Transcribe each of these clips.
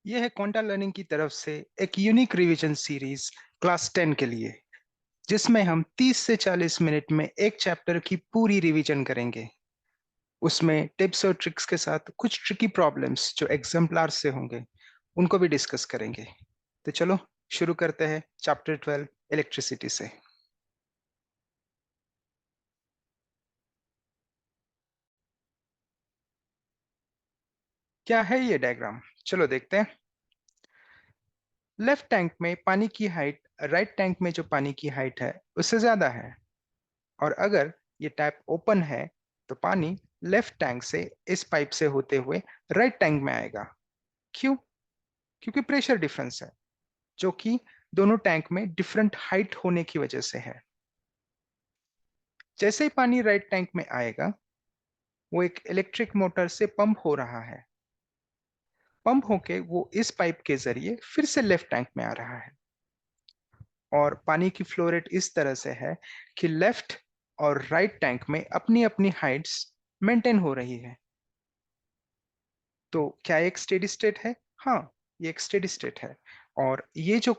यह है quanta learning की तरफ से एक यूनिक रिवीजन सीरीज क्लास 10 के लिए, जिसमें हम 30 से 40 मिनट में एक चैप्टर की पूरी रिवीजन करेंगे। उसमें टिप्स और ट्रिक्स के साथ कुछ ट्रिकी प्रॉब्लम्स जो एग्जाम्पलार से होंगे उनको भी डिस्कस करेंगे। तो चलो शुरू करते हैं चैप्टर 12 इलेक्ट्रिसिटी से। क्या है ये डायग्राम? चलो देखते हैं। लेफ्ट टैंक में पानी की हाइट राइट टैंक में जो पानी की हाइट है उससे ज्यादा है, और अगर ये टैप ओपन है तो पानी लेफ्ट टैंक से इस पाइप से होते हुए राइट टैंक में आएगा। क्यों? क्योंकि प्रेशर डिफरेंस है, जो कि दोनों टैंक में डिफरेंट हाइट होने की वजह से है। जैसे ही पानी राइट टैंक में आएगा, वो एक इलेक्ट्रिक मोटर से पंप हो रहा है। पंप होके वो इस पाइप के जरिए फिर से लेफ्ट टैंक में आ रहा है, और पानी की फ्लो रेट इस तरह से है कि लेफ्ट और राइट टैंक में अपनी अपनी हाइट्स मेंटेन हो रही है। तो क्या ये एक स्टेडी स्टेट है? हाँ, ये एक स्टेडी स्टेट है। और ये जो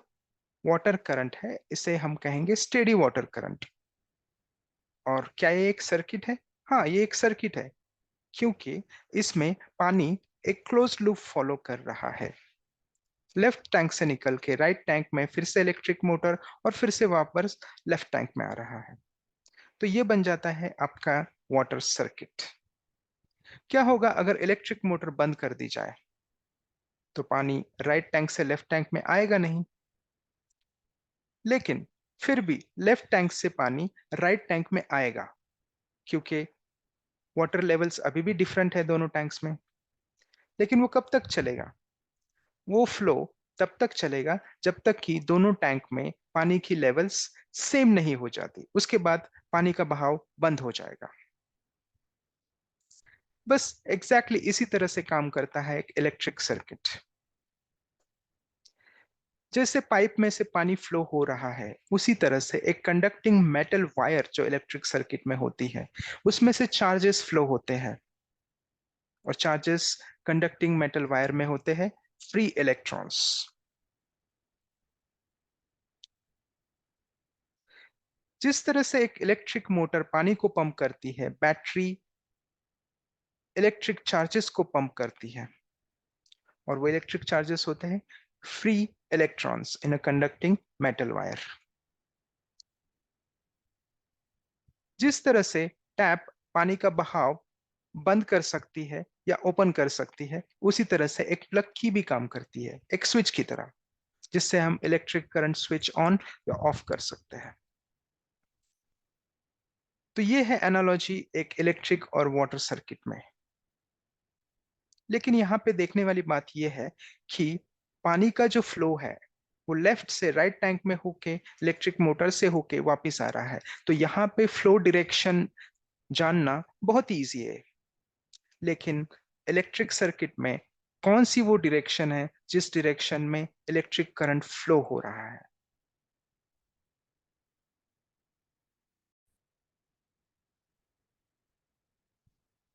वाटर करंट है इसे हम कहेंगे स्टेडी वाटर करंट। और क्या ये एक सर्किट है? हाँ, ये एक सर्किट है, क्योंकि इसमें पानी एक क्लोज लूप फॉलो कर रहा है। लेफ्ट टैंक से निकल के राइट टैंक में फिर से इलेक्ट्रिक मोटर, और फिर से वापस लेफ्ट टैंक में आ रहा है। तो ये बन जाता है आपका वाटर सर्किट। क्या होगा अगर इलेक्ट्रिक मोटर बंद कर दी जाए? तो पानी राइट टैंक से लेफ्ट टैंक में आएगा नहीं, लेकिन फिर भी लेफ्ट टैंक से पानी राइट टैंक में आएगा, क्योंकि वाटर लेवल्स अभी भी डिफरेंट है दोनों टैंक्स में। लेकिन वो कब तक चलेगा? वो फ्लो तब तक चलेगा जब तक कि दोनों टैंक में पानी की लेवल्स सेम नहीं हो जाती। उसके बाद पानी का बहाव बंद हो जाएगा। बस एग्जैक्टली इसी तरह से काम करता है एक इलेक्ट्रिक सर्किट। जैसे पाइप में से पानी फ्लो हो रहा है, उसी तरह से एक कंडक्टिंग मेटल वायर जो इलेक्ट्रिक सर्किट में होती है, उसमें से चार्जेस फ्लो होते हैं। और चार्जेस कंडक्टिंग मेटल वायर में होते हैं फ्री इलेक्ट्रॉन्स। जिस तरह से एक इलेक्ट्रिक मोटर पानी को पंप करती है, बैटरी इलेक्ट्रिक चार्जेस को पंप करती है, और वो इलेक्ट्रिक चार्जेस होते हैं free electrons in a conducting metal wire. जिस तरह से टैप पानी का बहाव बंद कर सकती है या ओपन कर सकती है, उसी तरह से एक प्लग की भी काम करती है, एक स्विच की तरह, जिससे हम इलेक्ट्रिक करंट स्विच ऑन या ऑफ कर सकते हैं। तो ये है एनालॉजी एक इलेक्ट्रिक और वाटर सर्किट में। लेकिन यहाँ पे देखने वाली बात यह है कि पानी का जो फ्लो है वो लेफ्ट से राइट टैंक में होके इलेक्ट्रिक मोटर से होके वापस आ रहा है। तो यहाँ पे फ्लो डायरेक्शन जानना बहुत इजी है। लेकिन इलेक्ट्रिक सर्किट में कौन सी वो डायरेक्शन है जिस डायरेक्शन में इलेक्ट्रिक करंट फ्लो हो रहा है?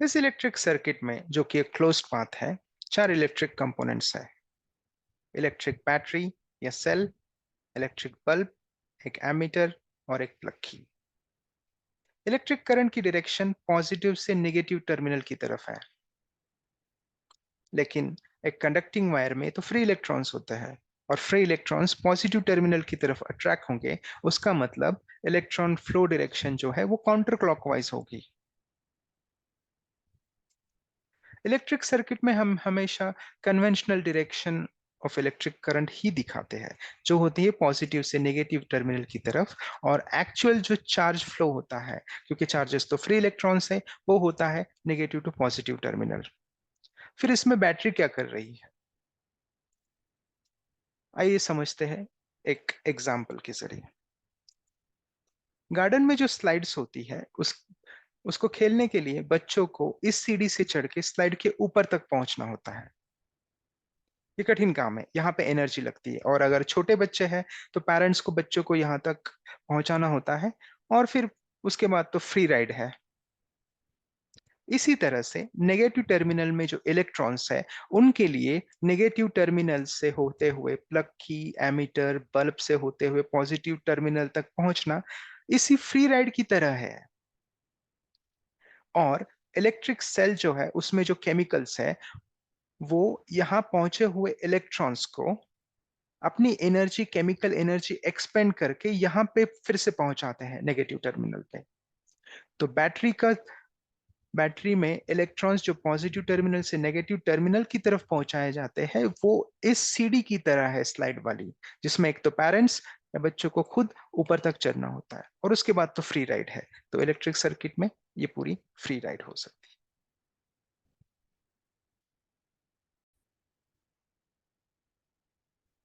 इस इलेक्ट्रिक सर्किट में, जो कि एक क्लोज्ड पाथ है, चार इलेक्ट्रिक कंपोनेंट्स है। इलेक्ट्रिक बैटरी या सेल, इलेक्ट्रिक बल्ब, एक एमीटर, और एक प्लग की। इलेक्ट्रिक करंट की डायरेक्शन पॉजिटिव से नेगेटिव टर्मिनल की तरफ है। लेकिन एक कंडक्टिंग वायर में तो फ्री इलेक्ट्रॉन्स होते हैं, और फ्री इलेक्ट्रॉन्स पॉजिटिव टर्मिनल की तरफ अट्रैक्ट होंगे। उसका मतलब इलेक्ट्रॉन फ्लो डायरेक्शन जो है वो काउंटर क्लॉकवाइज होगी। इलेक्ट्रिक सर्किट में हम हमेशा conventional direction of electric current ही दिखाते हैं, जो होती है पॉजिटिव से नेगेटिव टर्मिनल की तरफ। और एक्चुअल जो चार्ज फ्लो होता है, क्योंकि चार्जेस तो फ्री इलेक्ट्रॉन्स है, वो होता है नेगेटिव टू पॉजिटिव टर्मिनल। फिर इसमें बैटरी क्या कर रही है, आइए समझते हैं एक एग्जाम्पल के जरिए। गार्डन में जो स्लाइड्स होती है उसको खेलने के लिए बच्चों को इस सीढ़ी से चढ़ के स्लाइड के ऊपर तक पहुंचना होता है। ये कठिन काम है, यहाँ पे एनर्जी लगती है। और अगर छोटे बच्चे हैं तो पेरेंट्स को बच्चों को यहाँ तक पहुंचाना होता है, और फिर उसके बाद तो फ्री राइड है। इसी तरह से नेगेटिव टर्मिनल में जो इलेक्ट्रॉन्स है उनके लिए नेगेटिव टर्मिनल से होते हुए प्लग की, एमीटर, बल्ब से होते हुए पॉजिटिव टर्मिनल तक पहुंचना इसी फ्री राइड की तरह है। और इलेक्ट्रिक सेल जो है उसमें जो केमिकल्स है वो यहाँ पहुंचे हुए इलेक्ट्रॉन्स को अपनी एनर्जी, केमिकल एनर्जी एक्सपेंड करके यहाँ पे फिर से पहुंचाते हैं नेगेटिव टर्मिनल पे। तो बैटरी में इलेक्ट्रॉन्स जो पॉजिटिव टर्मिनल से नेगेटिव टर्मिनल की तरफ पहुंचाए जाते हैं वो इस सीढ़ी की तरह है, स्लाइड वाली, जिसमें एक तो पेरेंट्स या बच्चों को खुद ऊपर तक चढ़ना होता है और उसके बाद तो फ्री राइड है। तो इलेक्ट्रिक सर्किट में ये पूरी फ्री राइड हो सकती है।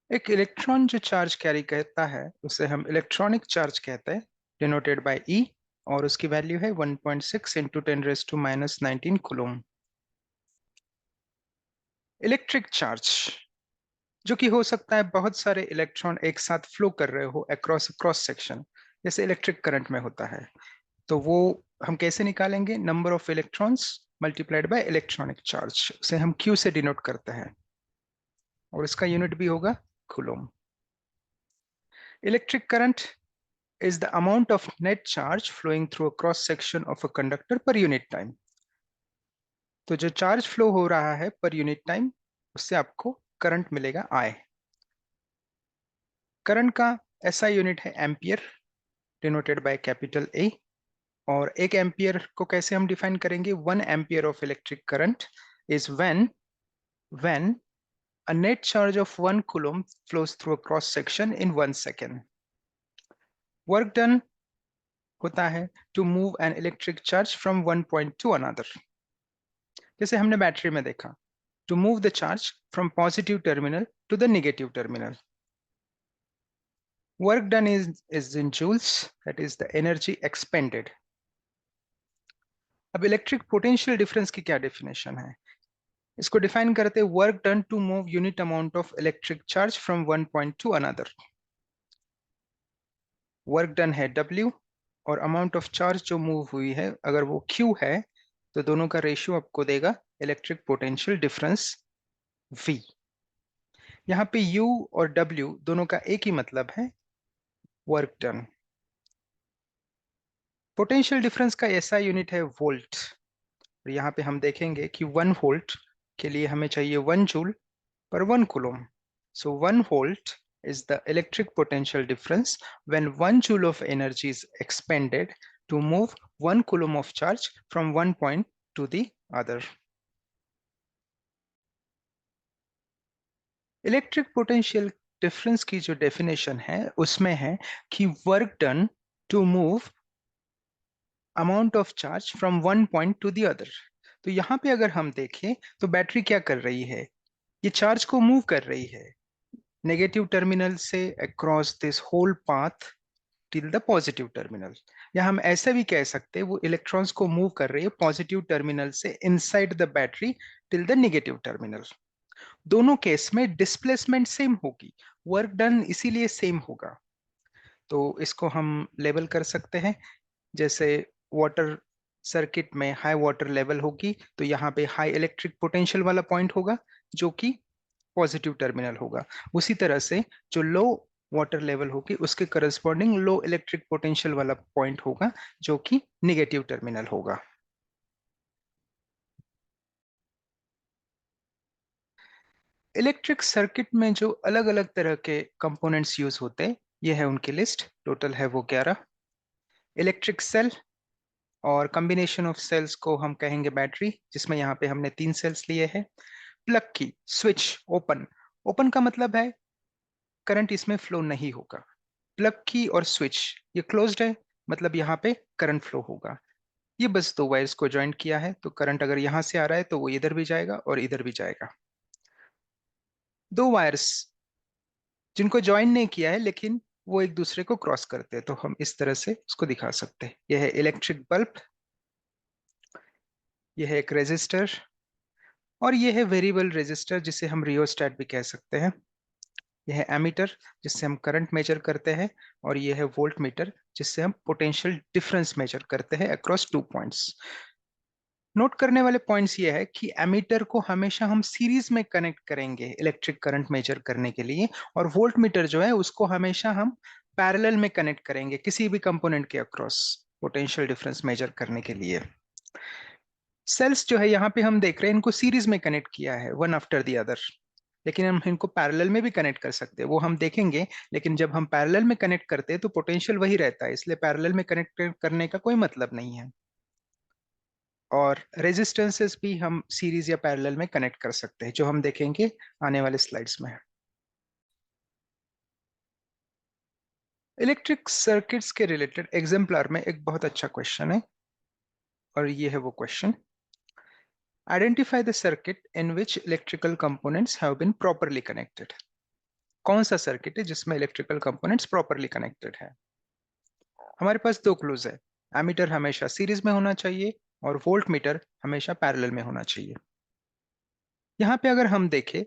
एक इलेक्ट्रॉन जो चार्ज कैरी करता है उसे हम इलेक्ट्रॉनिक चार्ज कहते हैं, डिनोटेड बाय ई, और उसकी वैल्यू है 1.6 इंटू 10⁻⁻19 कूलम। इलेक्ट्रिक चार्ज जो कि हो सकता है बहुत सारे इलेक्ट्रॉन एक साथ फ्लो कर रहे हो अक्रॉस क्रॉस सेक्शन, जैसे इलेक्ट्रिक करंट में होता है। तो वो हम कैसे निकालेंगे? Number of electrons multiplied by electronic charge, उसे हम क्यू से डिनोट करते हैं और इसका यूनिट भी होगा coulomb. Electric current is the amount of net charge flowing through a cross section of a conductor per unit time। तो जो चार्ज फ्लो हो रहा है पर यूनिट टाइम, उससे आपको करंट मिलेगा आई। करंट का ऐसा यूनिट है ampere, denoted by capital A. और एक एम्पियर को कैसे हम डिफाइन करेंगे? 1 ampere of electric current is when a net charge of 1 coulomb flows through a cross section in 1 second। Work done होता है to move an electric charge from one point to another, जैसे हमने battery में देखा, to move the charge from positive terminal to the negative terminal. Work done is in joules, that is the energy expended. अब electric potential difference की क्या definition है? इसको define करते हैं, work done to move unit amount of electric charge from one point to another. Work done है W और amount of charge जो मूव हुई है अगर वो Q है, तो दोनों का रेशियो आपको देगा इलेक्ट्रिक पोटेंशियल डिफरेंस V। यहाँ पे U और W दोनों का एक ही मतलब है, वर्क डन। पोटेंशियल डिफरेंस का ऐसा यूनिट है वोल्ट। और यहाँ पे हम देखेंगे कि 1 वोल्ट के लिए हमें चाहिए 1 joule per 1 coulomb। So 1 volt is the electric potential difference when 1 joule of energy is expended to move 1 coulomb of charge from one point to the other। Electric potential difference की जो definition है उसमें है कि work done to move amount of charge from one point to the other. तो यहाँ पे अगर हम देखें तो बैटरी क्या कर रही है? ये चार्ज को मूव कर रही है नेगेटिव टर्मिनल से across this whole path till the positive terminal. या हम ऐसा भी कह सकते हैं वो इलेक्ट्रॉन्स को मूव कर रही है पॉजिटिव टर्मिनल से inside the battery till the negative terminal. दोनों केस में डिस्प्लेसमेंट सेम होगी, वर्क डन इसीलिए सेम होगा। तो इसको हम लेबल कर सकते हैं, जैसे वाटर सर्किट में हाई वाटर लेवल होगी तो यहाँ पे हाई इलेक्ट्रिक पोटेंशियल वाला पॉइंट होगा जो कि पॉजिटिव टर्मिनल होगा। उसी तरह से जो लो वाटर लेवल होगी उसके करस्पॉन्डिंग लो इलेक्ट्रिक पोटेंशियल वाला पॉइंट होगा जो कि नेगेटिव टर्मिनल होगा। इलेक्ट्रिक सर्किट में जो अलग अलग तरह के कंपोनेंट्स यूज होते हैं, ये है उनकी लिस्ट, टोटल है वो 11। इलेक्ट्रिक सेल और कॉम्बिनेशन ऑफ सेल्स को हम कहेंगे बैटरी, जिसमें यहाँ पे हमने 3 सेल्स लिए हैं। प्लग की स्विच ओपन, ओपन का मतलब है करंट इसमें फ्लो नहीं होगा। प्लग की और स्विच ये क्लोज्ड है, मतलब यहाँ पे करंट फ्लो होगा। ये बस 2 वायर्स को ज्वाइन किया है तो करंट अगर यहाँ से आ रहा है तो वो इधर भी जाएगा और इधर भी जाएगा। 2 वायर्स जिनको ज्वाइन नहीं किया है लेकिन वो एक दूसरे को क्रॉस करते हैं, तो हम इस तरह से उसको दिखा सकते हैं। यह है इलेक्ट्रिक बल्ब, यह है एक रेजिस्टर, और यह है वेरिएबल रेजिस्टर जिसे हम रियोस्टेट भी कह सकते हैं। यह है एमीटर जिससे हम करंट मेजर करते हैं, और यह है वोल्ट मीटर जिससे हम पोटेंशियल डिफरेंस मेजर करते हैं अक्रॉस 2 पॉइंट्स। नोट करने वाले पॉइंट्स ये है कि एमीटर को हमेशा हम सीरीज में कनेक्ट करेंगे इलेक्ट्रिक करंट मेजर करने के लिए, और वोल्ट मीटर जो है उसको हमेशा हम पैरेलल में कनेक्ट करेंगे किसी भी कंपोनेंट के अक्रॉस पोटेंशियल डिफरेंस मेजर करने के लिए। सेल्स जो है यहाँ पे हम देख रहे हैं इनको सीरीज में कनेक्ट किया है वन आफ्टर द अदर, लेकिन हम इनको पैरेलल में भी कनेक्ट कर सकते हैं, वो हम देखेंगे। लेकिन जब हम पैरेलल में कनेक्ट करते हैं तो पोटेंशियल वही रहता है, इसलिए पैरेलल में कनेक्ट करने का कोई मतलब नहीं है। और रेजिस्टेंसेस भी हम सीरीज या पैरेलल में कनेक्ट कर सकते हैं, जो हम देखेंगे आने वाले स्लाइड्स में। इलेक्ट्रिक सर्किट्स के रिलेटेड एग्जाम्पलर में एक बहुत अच्छा क्वेश्चन है, और ये है वो question. Identify the circuit in which electrical components have been properly connected. कौन सा सर्किट है जिसमें इलेक्ट्रिकल कंपोनेंट्स प्रॉपरली कनेक्टेड है? हमारे पास दो क्लूज है। एमीटर हमेशा सीरीज में होना चाहिए और वोल्ट मीटर हमेशा पैरेलल में होना चाहिए। यहाँ पे अगर हम देखें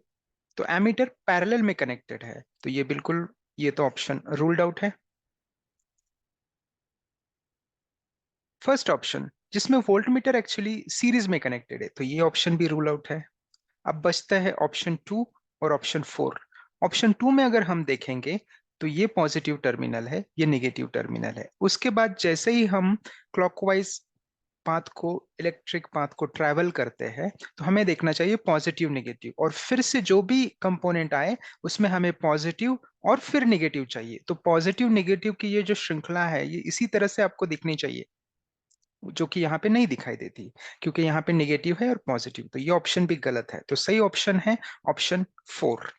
तो एमीटर पैरेलल में कनेक्टेड है, तो ये बिल्कुल, ये तो ऑप्शन रूल्ड आउट है। फर्स्ट ऑप्शन जिसमें वोल्ट मीटर एक्चुअली सीरीज में कनेक्टेड है, तो ये ऑप्शन भी रूल आउट है। अब बचता है ऑप्शन टू और ऑप्शन फोर। ऑप्शन टू में अगर हम देखेंगे तो ये पॉजिटिव टर्मिनल है, ये नेगेटिव टर्मिनल है। उसके बाद जैसे ही हम क्लॉकवाइज पाथ को, इलेक्ट्रिक पाथ को ट्रैवल करते हैं, तो हमें देखना चाहिए पॉजिटिव नेगेटिव, और फिर से जो भी कंपोनेंट आए उसमें हमें पॉजिटिव और फिर नेगेटिव चाहिए। तो पॉजिटिव नेगेटिव की ये जो श्रृंखला है ये इसी तरह से आपको दिखनी चाहिए, जो कि यहाँ पे नहीं दिखाई देती, क्योंकि यहाँ पे नेगेटिव है और पॉजिटिव, तो ये ऑप्शन भी गलत है। तो सही ऑप्शन है ऑप्शन फोर।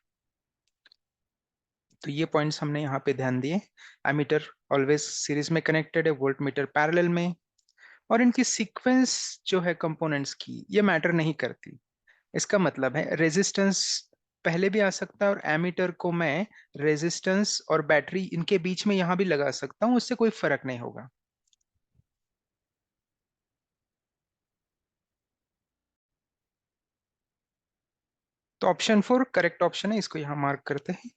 तो ये पॉइंट्स हमने यहाँ पे ध्यान दिए। एमीटर ऑलवेज सीरीज में कनेक्टेड है, वोल्ट मीटर पैरेलल में, और इनकी सीक्वेंस जो है कंपोनेंट्स की ये मैटर नहीं करती। इसका मतलब है रेजिस्टेंस पहले भी आ सकता है, और एमीटर को मैं रेजिस्टेंस और बैटरी इनके बीच में यहां भी लगा सकता हूं, उससे कोई फर्क नहीं होगा। तो ऑप्शन फोर करेक्ट ऑप्शन है, इसको यहां मार्क करते हैं।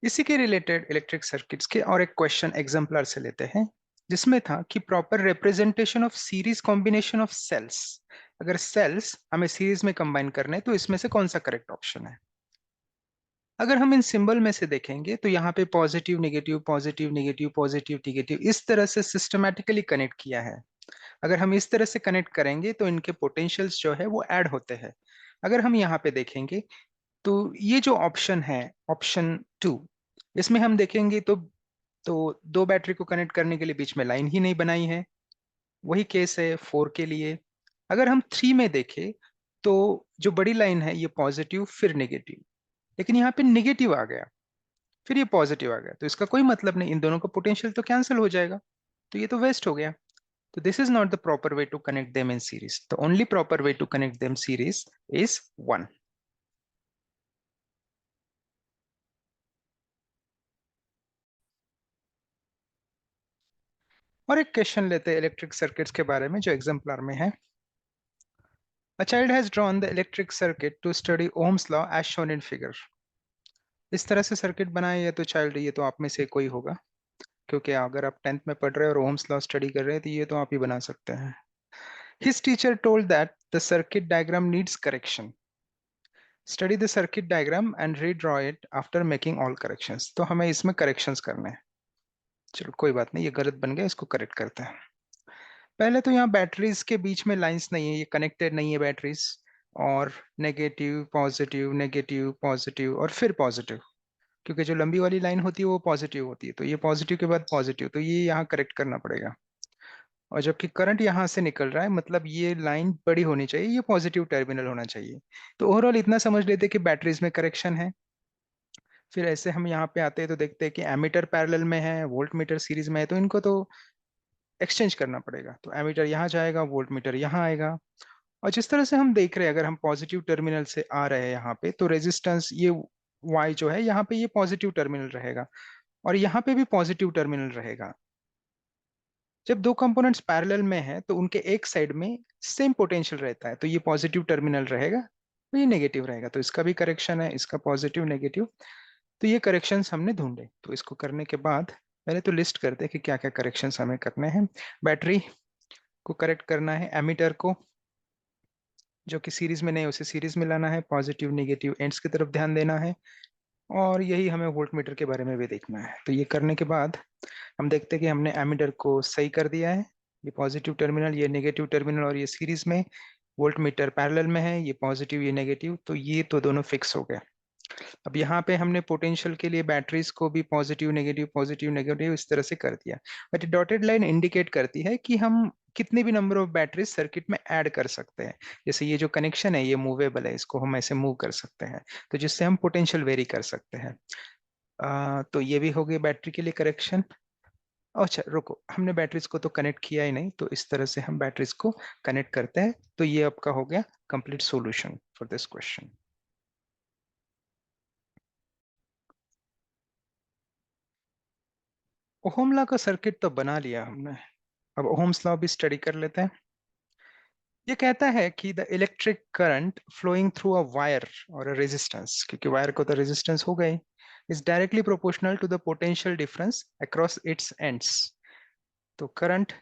इसी के रिलेटेड इलेक्ट्रिक सर्किट्स के और एक क्वेश्चन एग्जाम्पलर से लेते हैं, जिसमें था कि proper representation of series combination of cells. अगर सेल्स हमें सीरीज में कंबाइन करने हैं, तो इसमें से कौन सा करेक्ट ऑप्शन है? अगर हम इन सिंबल में से देखेंगे तो यहाँ पे positive negative positive negative positive negative इस तरह से सिस्टमैटिकली कनेक्ट किया है। अगर हम इस तरह से कनेक्ट करेंगे तो इनके पोटेंशियल्स जो है वो ऐड होते हैं। अगर हम यहाँ पे देखेंगे तो ये जो ऑप्शन है ऑप्शन टू, इसमें हम देखेंगे तो दो बैटरी को कनेक्ट करने के लिए बीच में लाइन ही नहीं बनाई है। वही केस है फोर के लिए। अगर हम थ्री में देखें तो जो बड़ी लाइन है ये पॉजिटिव फिर नेगेटिव, लेकिन यहाँ पे नेगेटिव आ गया फिर ये पॉजिटिव आ गया, तो इसका कोई मतलब नहीं, इन दोनों का पोटेंशियल तो कैंसिल हो जाएगा, तो ये तो वेस्ट हो गया। तो this is not the proper way to connect them in series. The only proper way to connect them series is one. और एक क्वेश्चन लेते हैं इलेक्ट्रिक सर्किट्स के बारे में जो एग्जाम्पलर में है। A child has drawn the electric circuit to study Ohm's law as shown in figure. इस तरह से सर्किट बनाए या तो चाइल्ड, ये तो आप में से कोई होगा, क्योंकि अगर आप टेंथ में पढ़ रहे हैं और ओम्स लॉ स्टडी कर रहे हैं तो ये तो आप ही बना सकते हैं। His teacher told that the circuit diagram needs correction. Study the circuit diagram and redraw it after making all corrections. तो हमें इसमें करेक्शंस करने हैं। चलो कोई बात नहीं, ये गलत बन गया, इसको करेक्ट करते हैं। पहले तो यहाँ बैटरीज के बीच में लाइंस नहीं है, ये कनेक्टेड नहीं है बैटरीज, और नेगेटिव पॉजिटिव नेगेटिव पॉजिटिव और फिर पॉजिटिव, क्योंकि जो लंबी वाली लाइन होती है वो पॉजिटिव होती है, तो ये पॉजिटिव के बाद पॉजिटिव, तो ये यहाँ करेक्ट करना पड़ेगा। और जबकि करंट यहाँ से निकल रहा है, मतलब ये लाइन बड़ी होनी चाहिए, ये पॉजिटिव टर्मिनल होना चाहिए। तो ओवरऑल इतना समझ लेते हैं कि बैटरीज में करेक्शन है। फिर ऐसे हम यहाँ पे आते हैं तो देखते हैं कि एमीटर पैरेलल में है, वोल्ट मीटर सीरीज में है, तो इनको तो एक्सचेंज करना पड़ेगा। तो एमीटर यहाँ जाएगा, वोल्ट मीटर यहाँ आएगा। और जिस तरह से हम देख रहे हैं, अगर हम पॉजिटिव टर्मिनल से आ रहे हैं यहाँ पे, तो रेजिस्टेंस ये वाई जो है यहाँ पे ये पॉजिटिव टर्मिनल रहेगा, और यहाँ पे भी पॉजिटिव टर्मिनल रहेगा। जब दो कंपोनेंट्स पैरेलल में हैं तो उनके एक साइड में सेम पोटेंशियल रहता है, तो ये पॉजिटिव टर्मिनल रहेगा, तो ये नेगेटिव रहेगा, तो इसका भी करेक्शन है, इसका पॉजिटिव नेगेटिव। तो ये करेक्शंस हमने ढूंढे, तो इसको करने के बाद पहले तो लिस्ट करते हैं कि क्या क्या करेक्शंस हमें करने हैं। बैटरी को करेक्ट करना है, एमीटर को जो कि सीरीज में नहीं उसे सीरीज में लाना है, पॉजिटिव नेगेटिव एंड्स की तरफ ध्यान देना है, और यही हमें वोल्ट मीटर के बारे में भी देखना है। तो ये करने के बाद हम देखते हैं कि हमने एमीटर को सही कर दिया है, ये पॉजिटिव टर्मिनल, ये नेगेटिव टर्मिनल, और ये सीरीज में, वोल्ट मीटर पैरेलल में है, ये पॉजिटिव ये नेगेटिव, तो ये तो दोनों फिक्स हो गए। अब यहाँ पे हमने पोटेंशियल के लिए बैटरीज को भी पॉजिटिव नेगेटिव इस तरह से कर दिया। बट डॉटेड लाइन इंडिकेट करती है कि हम कितने भी नंबर ऑफ बैटरीज सर्किट में ऐड कर सकते हैं। जैसे ये जो कनेक्शन है ये मूवेबल है, इसको हम ऐसे मूव कर सकते हैं, तो जिससे हम पोटेंशियल वेरी कर सकते हैं। तो ये भी हो गई बैटरी के लिए करेक्शन। अच्छा रुको, हमने बैटरीज को तो कनेक्ट किया ही नहीं, तो इस तरह से हम बैटरीज को कनेक्ट करते हैं। तो ये आपका हो गया complete solution for this question. Ohm law का सर्किट तो बना लिया हमने, अब ओहम्स लॉ भी स्टडी कर लेते हैं। ये कहता है कि the electric current flowing through a wire और अ रेजिस्टेंस, क्योंकि वायर को तो रेजिस्टेंस हो गई, is directly proportional to the potential difference across its ends. तो current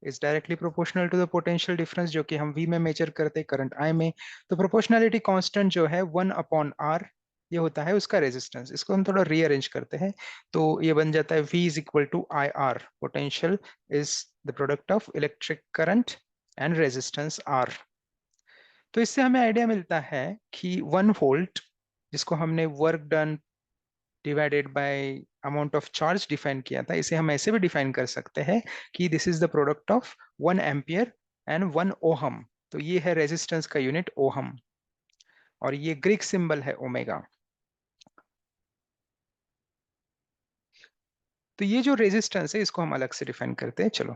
is directly proportional to the potential difference, जो कि हम V में मेजर करते हैं, करंट I में। तो प्रोपोर्शनैलिटी कांस्टेंट जो है 1/R, ये होता है उसका रेजिस्टेंस। इसको हम थोड़ा रीअरेंज करते हैं, तो ये बन जाता है V is equal to IR। Potential is the product of electric current and resistance R। तो इससे हमें आइडिया मिलता है कि 1 वोल्ट, जिसको हमने work done divided by amount of charge define किया था, इसे हम ऐसे भी डिफाइन कर सकते हैं कि this is the product of 1 ampere and 1 ohm. तो ये है रेजिस्टेंस का यूनिट ओहम, और ये ग्रीक सिंबल है ओमेगा। तो ये जो रेजिस्टेंस है इसको हम अलग से डिफाइन करते हैं, चलो।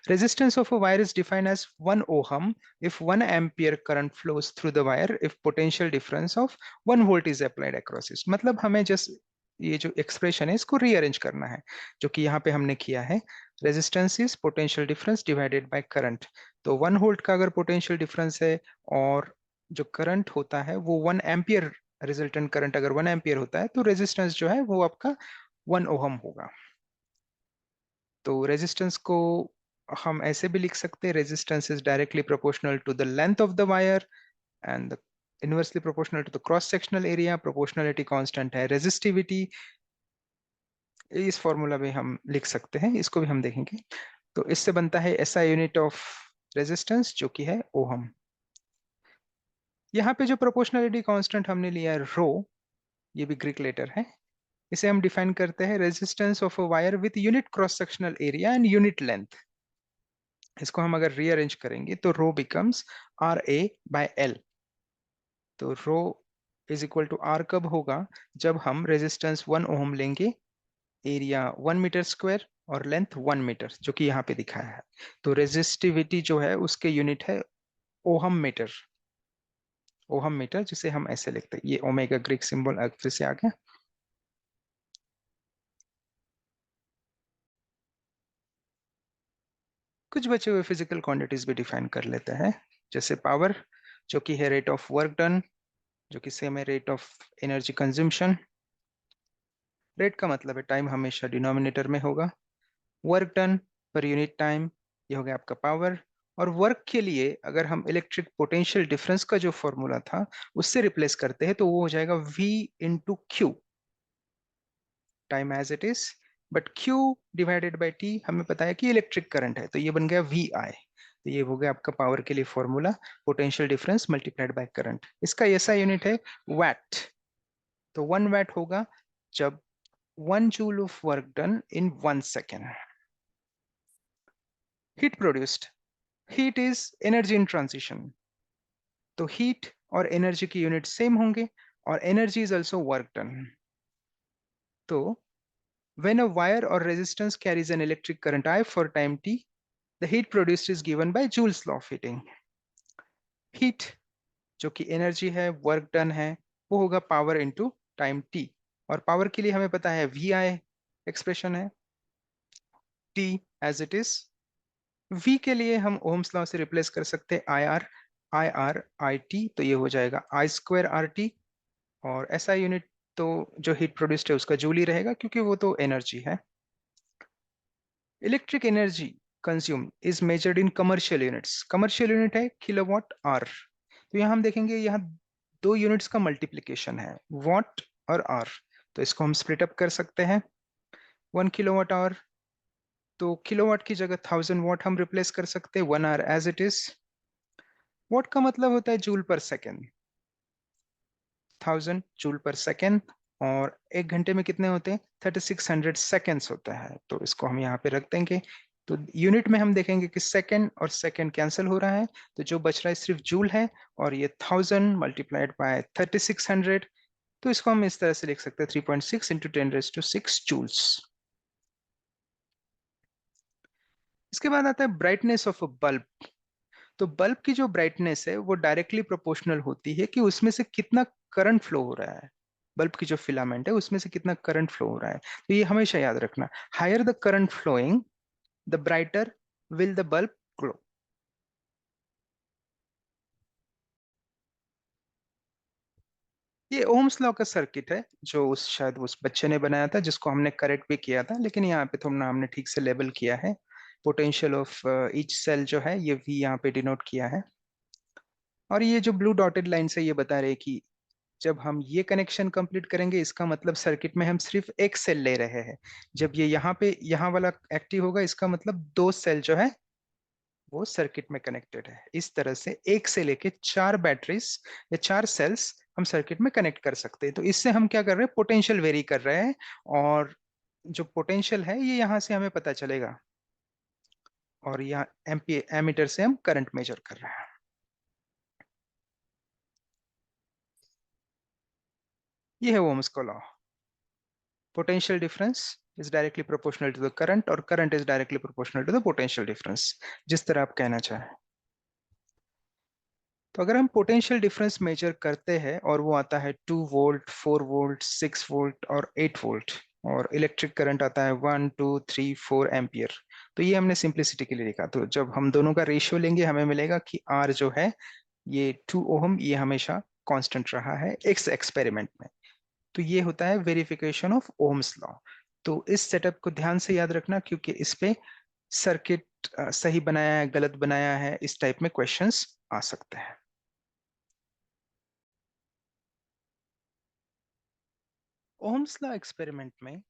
Resistance of a wire is defined as 1 ohm if 1 ampere current flows through the wire if potential difference of 1 volt is applied across it. मतलब हमें जस्ट ये जो एक्सप्रेशन है इसको रीअरेंज करना है, जो कि यहाँ पे हमने किया है। Resistance is potential difference divided by current. तो 1 वोल्ट का अगर पोटेंशियल डिफरेंस है, और जो करंट होता है वो 1 एम्पियर, रिजल्टेंट करंट अगर 1 एम्पियर होता है, तो रेजिस्टेंस जो है वो आपका 1 ओहम होगा। तो रेजिस्टेंस को हम ऐसे भी लिख सकते हैं, resistance is directly proportional to the length of the wire and inversely proportional to the cross sectional area. Proportionality constant है रेजिस्टिविटी, इस फॉर्मूला में हम लिख सकते हैं, इसको भी हम देखेंगे। तो इससे बनता है एसआई यूनिट ऑफ रेजिस्टेंस, जो कि है ओहम। यहाँ पे जो प्रोपोर्शनलिटी कांस्टेंट हमने लिया है रो, ये भी ग्रीक लेटर है, इसे हम डिफाइन करते हैं resistance of a wire with unit cross sectional area and unit length. इसको हम अगर रीअरेंज करेंगे तो रो बिकम्स RA/L। तो रो इज इक्वल टू आर कब होगा, जब हम रेजिस्टेंस 1 ओहम लेंगे, एरिया 1 मीटर स्क्वायर और लेंथ 1 मीटर, जो कि यहाँ पे दिखाया है। तो रेजिस्टिविटी जो है उसके यूनिट है ओहम मीटर। ओहम मीटर जिसे हम ऐसे लिखते हैं, ये ओमेगा ग्रीक सिंबल फिर से आ गया। कुछ बचे हुए फिजिकल क्वांटिटीज भी डिफाइन कर लेते हैं, जैसे पावर, जो कि है रेट ऑफ वर्क डन, जो कि सेम है rate of energy consumption. Rate का मतलब है टाइम हमेशा डिनोमिनेटर में होगा। Work done per unit time, ये हो गया आपका पावर। और वर्क के लिए अगर हम इलेक्ट्रिक पोटेंशियल डिफरेंस का जो फॉर्मूला था उससे रिप्लेस करते हैं, तो वो हो जाएगा V into Q, time as it is, but Q divided by T हमें पता है कि इलेक्ट्रिक करंट है, तो ये बन गया VI। तो ये हो गया आपका पावर के लिए formula, potential difference multiplied by current. इसका ऐसा यूनिट है वैट। तो 1 वैट होगा जब 1 joule of work done in 1 second. Heat produced, heat is energy in transition. तो हीट और एनर्जी की यूनिट सेम होंगे, और energy is also work done. तो when a wire or resistance carries an electric current I for time t, the heat produced is given by Joule's law of heating. Heat जो कि energy है, work done है, वो होगा power into time T. और power के लिए हमें पता है VI एक्सप्रेशन है, T as it is. V के लिए हम ओम्स लॉ से रिप्लेस कर सकते हैं IR/IT, तो ये हो जाएगा I²RT। और SI यूनिट तो जो हीट प्रोड्यूस्ड है उसका जूल ही रहेगा, क्योंकि वो तो एनर्जी है। Electric energy consume is measured in commercial units, commercial unit है किलोवाट आवर। तो यहाँ हम देखेंगे, यहाँ दो यूनिट्स का मल्टीप्लीकेशन है, वॉट और आवर। तो इसको हम स्प्लिट अप कर सकते हैं। 1 किलोवाट आवर, तो किलोवाट की जगह 1000 वॉट हम रिप्लेस कर सकते हैं, 1 hour as it is. Watt का मतलब होता है जूल पर सेकेंड, 1000 जूल पर सेकेंड। और 1 घंटे में कितने होते हैं, 3600 सेकेंड्स होता है। तो इसको हम यहाँ पे रख देंगे। तो यूनिट में हम देखेंगे कि सेकेंड और सेकेंड कैंसिल हो रहा है, तो जो बच रहा है सिर्फ जूल है। और ये 1000 × 3600। तो इसको हम इस तरह से लिख सकते हैं, 3.6 × 10⁶ इसके बाद आता है ब्राइटनेस ऑफ अ बल्ब। तो बल्ब की जो ब्राइटनेस है वो डायरेक्टली प्रोपोर्शनल होती है कि उसमें से कितना करंट फ्लो हो रहा है। बल्ब की जो फिलामेंट है उसमें से कितना करंट फ्लो हो रहा है, तो ये हमेशा याद रखना। Higher the current flowing, the brighter will the bulb glow. ये ओम्स लॉ का सर्किट है, जो उस शायद उस बच्चे ने बनाया था, जिसको हमने करेक्ट भी किया था, लेकिन यहाँ पे थोड़ा हमने ठीक से लेबल किया है। पोटेंशियल ऑफ ईच सेल जो है ये वी यहाँ पे डिनोट किया है। और ये जो ब्लू डॉटेड लाइन से ये बता रहे हैं कि जब हम ये कनेक्शन कंप्लीट करेंगे, इसका मतलब सर्किट में हम सिर्फ एक सेल ले रहे हैं। जब ये यहाँ पे यहाँ वाला एक्टिव होगा, इसका मतलब दो सेल जो है वो सर्किट में कनेक्टेड है। इस तरह से एक से लेके चार बैटरीज या चार सेल्स हम सर्किट में कनेक्ट कर सकते हैं। तो इससे हम क्या कर रहे हैं, पोटेंशियल वेरी कर रहे हैं। और जो पोटेंशियल है ये यहाँ से हमें पता चलेगा। और यहाँ एम्पी एमीटर से हम करंट मेजर कर रहे हैं। ये है ओम्स का law. Potential difference is directly proportional to the current, और current is directly proportional to the potential difference, जिस तरह आप कहना चाहें। तो अगर हम पोटेंशियल डिफरेंस मेजर करते हैं और वो आता है 2 वोल्ट, 4 वोल्ट, 6 वोल्ट और 8 वोल्ट, और इलेक्ट्रिक करंट आता है 1 2 3 4 एम्पियर। तो ये हमने सिंप्लिसिटी के लिए लिखा। तो जब हम दोनों का रेशियो लेंगे हमें मिलेगा कि आर जो है ये 2 ओहम, ये हमेशा कांस्टेंट रहा है इस एक्सपेरिमेंट में। तो ये होता है वेरिफिकेशन ऑफ ओम्स लॉ। तो इस सेटअप को ध्यान से याद रखना, क्योंकि इस पे सर्किट सही बनाया है गलत बनाया है इस टाइप में क्वेश्चंस आ सकते हैं। ओम्स लॉ एक्सपेरिमेंट में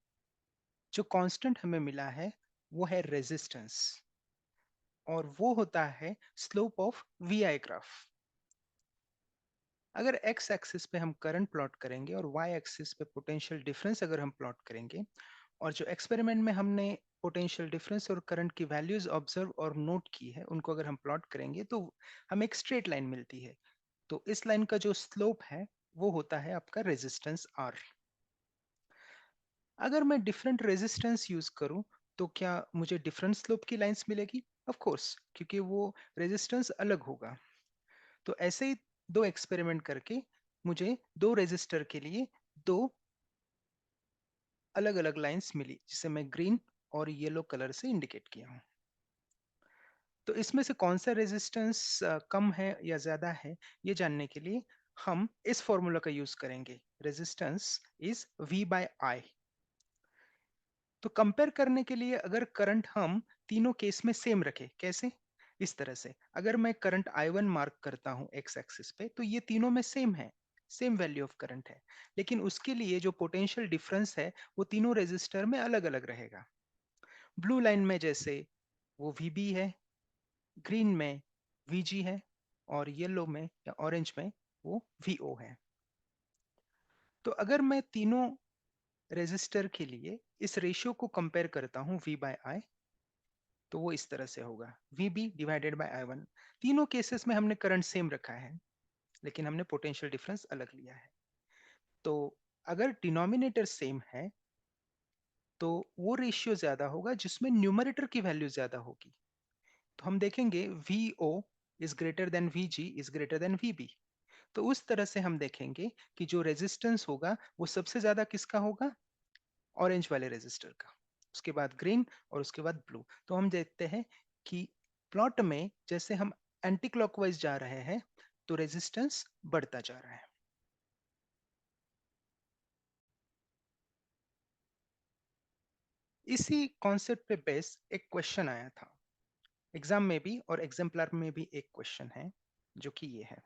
जो कांस्टेंट हमें मिला है वो है रेजिस्टेंस, और वो होता है slope of V I graph. अगर एक्स एक्सिस पे हम करंट प्लॉट करेंगे और वाई एक्सिस पे पोटेंशियल डिफरेंस अगर हम प्लॉट करेंगे, और जो एक्सपेरिमेंट में हमने पोटेंशियल डिफरेंस और करंट की वैल्यूज ऑब्जर्व और नोट की है उनको अगर हम प्लॉट करेंगे, तो हमें एक स्ट्रेट लाइन मिलती है। तो इस लाइन का जो स्लोप है वो होता है आपका रेजिस्टेंस आर। अगर मैं डिफरेंट रेजिस्टेंस यूज करूं तो क्या मुझे डिफरेंट स्लोप की लाइंस मिलेगी? ऑफ कोर्स, क्योंकि वो रेजिस्टेंस अलग होगा। तो ऐसे ही दो एक्सपेरिमेंट करके मुझे दो रेजिस्टर के लिए दो अलग अलग लाइंस मिली, जिसे मैं ग्रीन और येलो कलर से इंडिकेट किया हूं। तो इसमें से कौन सा रेजिस्टेंस कम है या ज्यादा है, ये जानने के लिए हम इस फॉर्मूला का यूज करेंगे, resistance is V by I। तो कंपेयर करने के लिए अगर करंट हम तीनों केस में सेम रखें, कैसे? इस तरह से, अगर मैं करंट I1 मार्क करता हूं एक्स एक्सिस पे, तो ये तीनों में सेम है, सेम वैल्यू ऑफ करंट है। लेकिन उसके लिए जो पोटेंशियल डिफरेंस है वो तीनों रेजिस्टर में अलग अलग रहेगा। ब्लू लाइन में जैसे वो VB है, ग्रीन में VG है, और येलो में या ऑरेंज में वो VO है। तो अगर मैं तीनों रेजिस्टर के लिए इस रेशियो को कंपेयर करता हूं V बाय I, तो वो इस तरह से होगा VB डिवाइडेड बाय I1। तीनों केसेस में हमने करंट सेम रखा है, लेकिन हमने पोटेंशियल डिफरेंस अलग लिया है। तो अगर डिनोमिनेटर सेम है तो वो रेशियो ज्यादा होगा जिसमें न्यूमरेटर की वैल्यू ज्यादा होगी। तो हम देखेंगे VO is greater then VG is greater then VB। तो उस तरह से हम देखेंगे कि जो रेजिस्टेंस होगा वो सबसे ज्यादा किसका होगा, ऑरेंज वाले रेजिस्टर का, उसके बाद ग्रीन, और उसके बाद ब्लू। तो हम देखते हैं कि प्लॉट में जैसे हम एंटी क्लॉकवाइज जा रहे हैं तो रेजिस्टेंस बढ़ता जा रहा है। इसी कॉन्सेप्ट पे बेस एक क्वेश्चन आया था एग्जाम में भी और एग्जाम्पलर में भी एक क्वेश्चन है जो कि ये है,